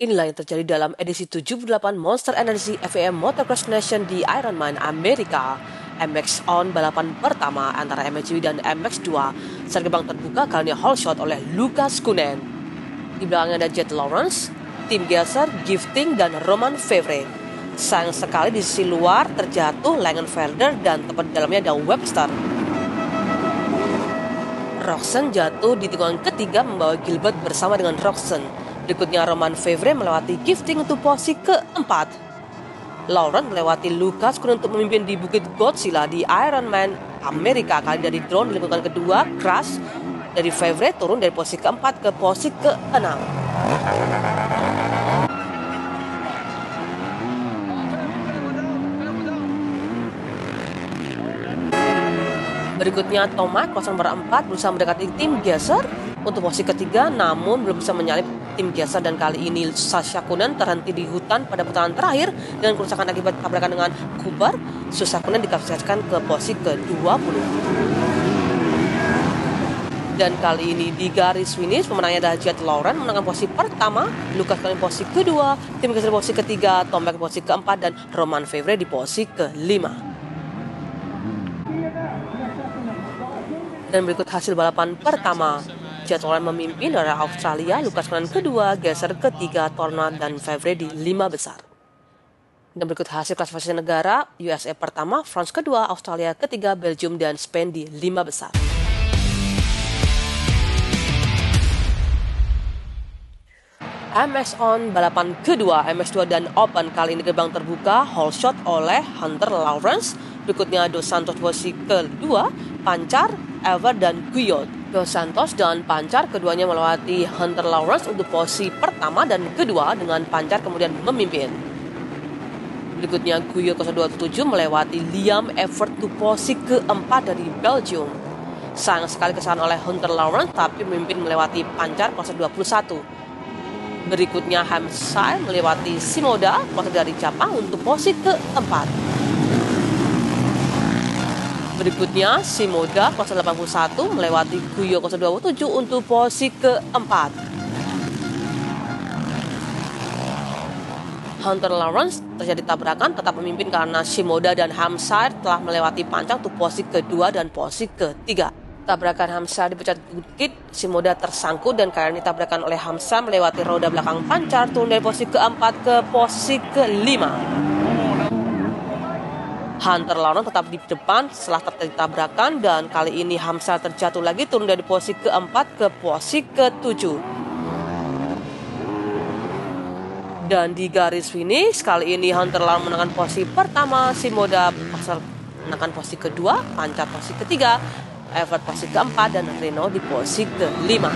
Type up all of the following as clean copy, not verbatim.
Inilah yang terjadi dalam edisi 78 Monster Energy FIM Motocross Nation di Ironman Amerika. MX On balapan pertama antara MXGP dan MX2 saat gerbang terbuka kali ini hole shot oleh Lucas Koenen. Di belakangnya ada Jet Lawrence, Tim Gasser, Gifting, dan Romain Fevre. Sayang sekali di sisi luar terjatuh Langenfelder dan tepat di dalamnya ada Webster. Roczen jatuh di tikungan ketiga membawa Gilbert bersama dengan Roczen. Berikutnya Romain Fevre melewati Gifting untuk posisi keempat. Laurent melewati Lucas Koenen untuk memimpin di Bukit Godzilla di Ironman Amerika. Kali dari drone di lingkungan kedua, crash dari Fevre turun dari posisi keempat ke posisi keenam. Berikutnya Tomac kloser nomor 4 berusaha mendekati Tim Gasser untuk posisi ketiga, namun belum bisa menyalip Tim Gasser, dan kali ini Sasha Koenen terhenti di hutan pada putaran terakhir dengan kerusakan akibat tabrakan dengan Cooper. Sasha Koenen dikapasitaskan ke posisi ke-20. Dan kali ini di garis finish pemenangnya adalah Jet Lawrence menangkan posisi pertama, Lucas Koenen posisi kedua, Tim Gasser posisi ketiga, Tomac posisi keempat, dan Romain Fevre di posisi kelima. Dan berikut hasil balapan pertama. Jet Lawrence memimpin dari Australia, Lucas Koenen kedua, Gasser ketiga, Tornad, dan Fevre di 5 besar. Dan berikut hasil klasifikasi negara, USA pertama, France kedua, Australia ketiga, Belgium, dan Spain di 5 besar. MX On balapan kedua, MX2 dan Open kali ini gerbang terbuka, hole shot oleh Hunter Lawrence. Berikutnya Dos Santos posisi kedua, Pancar, Ever, dan Guyot. Dos Santos dan Pancar keduanya melewati Hunter Lawrence untuk posisi pertama dan kedua, dengan Pancar kemudian memimpin. Berikutnya Guyot 027 melewati Liam Evert untuk posisi keempat dari Belgium. Sayang sekali kesalahan oleh Hunter Lawrence, tapi memimpin melewati Pancar 021. Berikutnya Hampshire melewati Shimoda kloser dari Jepang untuk posisi keempat. Berikutnya Shimoda kloser 81 melewati Guyot 027 untuk posisi keempat. Hunter Lawrence terjadi tabrakan, tetap memimpin karena Shimoda dan Hampshire telah melewati Pancar untuk posisi kedua dan posisi ketiga. Tabrakan Hampshire di puncak bukit, Shimoda tersangkut dan kali ini tabrakan oleh Hampshire melewati roda belakang Pancar, turun dari posisi keempat ke posisi kelima. Hunter Lawrence tetap di depan setelah terjadi tabrakan, dan kali ini Hampshire terjatuh lagi, turun dari posisi keempat ke posisi ketujuh. Dan di garis finish kali ini Hunter Lawrence menangkan posisi pertama, Shimoda menangkan posisi kedua, Pancar posisi ketiga, Evert posisi keempat, dan Renault di posisi kelima.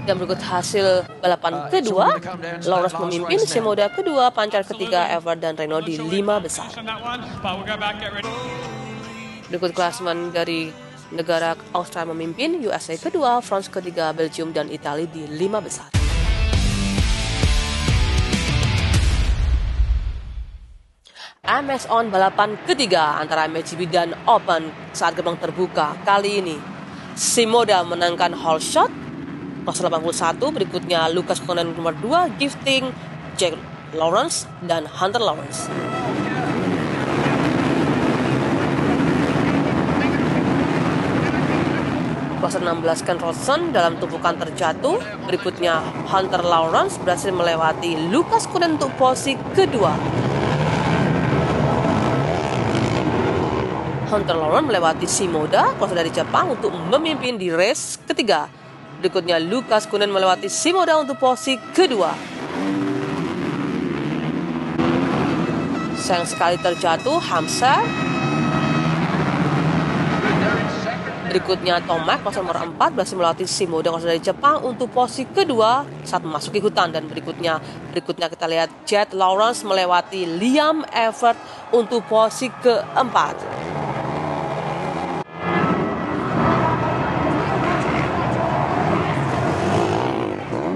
Dan berikut hasil balapan kedua, Lawrence memimpin, Shimoda kedua, Pancar ketiga, Evert, dan Renault di 5 besar. Berikut klasemen dari negara Australia memimpin, USA kedua, France ketiga, Belgium, dan Italia di 5 besar. MX On balapan ketiga antara MXGP dan Open saat gerbang terbuka. Kali ini Shimoda menangkan hole shot kloser 81, berikutnya Lucas Koenen nomor 2, Gifting, Jet Lawrence, dan Hunter Lawrence. Kloser 16 Ken Roczen dalam tumpukan terjatuh, berikutnya Hunter Lawrence berhasil melewati Lucas Koenen untuk posisi kedua. Hunter Lawrence melewati Shimoda kloser dari Jepang untuk memimpin di race ketiga. Berikutnya Lucas Koenen melewati Shimoda untuk posisi kedua. Sayang sekali terjatuh Hampshire. Berikutnya Tomac kloser nomor 4 berhasil melewati Shimoda kloser dari Jepang untuk posisi kedua saat memasuki hutan. Dan berikutnya kita lihat Jet Lawrence melewati Liam Evert untuk posisi keempat.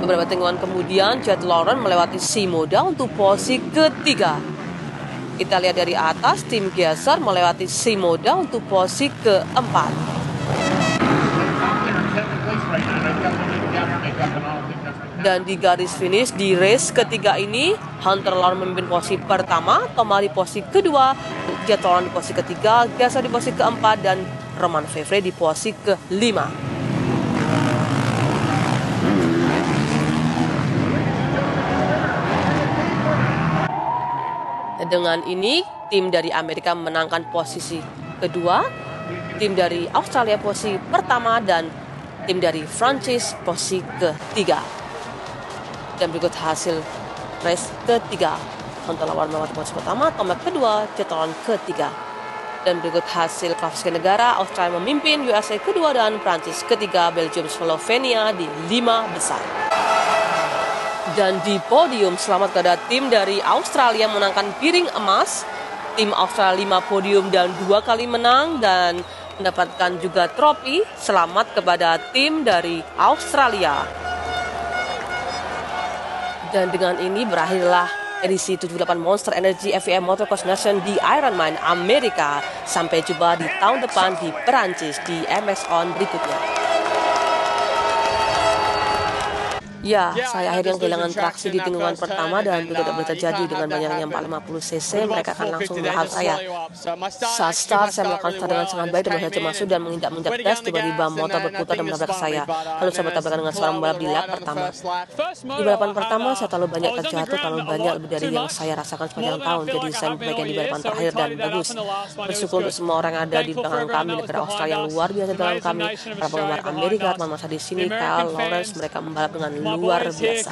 Beberapa tikungan kemudian Jet Lawrence melewati Shimoda untuk posisi ketiga. Kita lihat dari atas, Tim Gasser melewati Shimoda untuk posisi keempat. Dan di garis finish di race ketiga ini, Hunter Lawrence memimpin posisi pertama, Thomas di posisi kedua, Jet Roland di posisi ketiga, Gasly di posisi keempat, dan Romain Fevre di posisi kelima. Dengan ini, tim dari Amerika menangkan posisi kedua, tim dari Australia posisi pertama, dan tim dari Prancis posisi ketiga. Dan berikut hasil race ketiga. Hunter Lawrence melewati posisi pertama, Tomac kedua, Jet Roland ketiga. Dan berikut hasil klasifikasi negara, Australia memimpin, USA kedua, dan Prancis ketiga, Belgium Slovenia di 5 besar. Dan di podium, selamat kepada tim dari Australia menangkan piring emas. Tim Australia 5 podium dan 2 kali menang dan mendapatkan juga trofi. Selamat kepada tim dari Australia. Dan dengan ini berakhirlah edisi 78 Monster Energy FIA Motocross Nation di Ironman Amerika. Sampai jumpa di tahun depan di Perancis di MS On berikutnya. Ya, saya akhirnya kehilangan traksi di tikungan pertama dan itu tidak boleh terjadi dengan banyaknya 450 cc. Mereka akan langsung melahap saya. Saat start, saya melakukan start dengan sangat baik dan saja masuk dan menginjak gas. Tiba-tiba motor berputar dan menabrak saya. Lalu saya bertabrakan dengan seorang pembalap di lap pertama. Di balapan pertama, saya terlalu banyak terjatuh, terlalu banyak lebih dari yang saya rasakan sepanjang tahun. Jadi saya memperbaiki di balapan terakhir dan bagus. Bersyukur untuk semua orang yang ada di belakang kami, negara Australia yang luar biasa di belakang kami, para penggemar Amerika, teman masa di sini, Kyle, Lawrence, mereka membalap dengan luar biasa.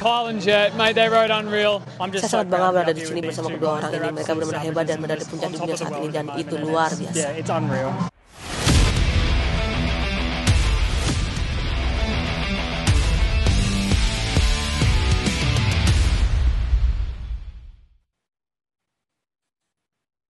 Saya sangat bangga berada di sini bersama kedua orang ini. Mereka benar-benar hebat dan berada di puncak dunia saat ini dan itu luar biasa.